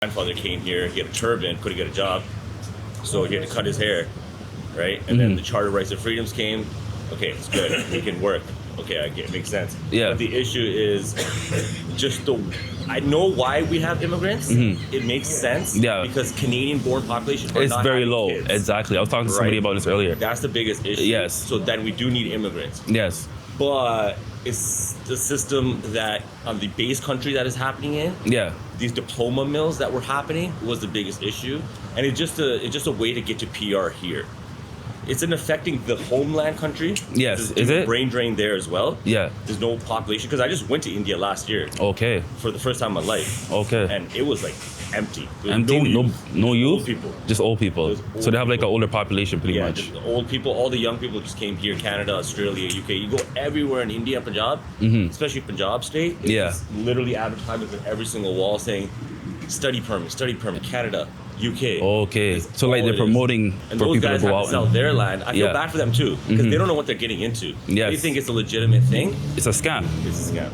grandfather came here, he had a turban, couldn't get a job, so he had to cut his hair, right? And then the Charter of Rights and Freedoms came. Okay, it's good. He can work. Okay, I get it. Makes sense. Yeah. But the issue is just I know why we have immigrants. It makes sense. Yeah. Because Canadian-born population are It's not very having low. kids. Exactly. I was talking to somebody about this earlier. That's the biggest issue. Yes. So then we do need immigrants. Yes. But it's the system that the base country that is happening in. Yeah. These diploma mills that were happening was the biggest issue, and it's just a way to get to PR here. It's an affecting the homeland country. Yes, There's is it? brain drain there as well. Yeah. There's no population because I just went to India last year Okay. for the first time in my life. Okay. And it was like empty. There was Empty? No youth? Old people. Just old people. There's old So they have like an people. older population pretty Yeah, much. just the old people, all the young people just came here, Canada, Australia, UK. You go everywhere in India, Punjab, especially Punjab state. It's Yeah. just literally advertisements on every single wall saying, study permit, Canada, UK. Okay. It's So like all they're it is. promoting And for those people to guys go have out. to sell their land. I feel Yeah. bad for them too, because they don't know what they're getting into. Yes. They think it's a legitimate thing. It's a scam. It's a scam.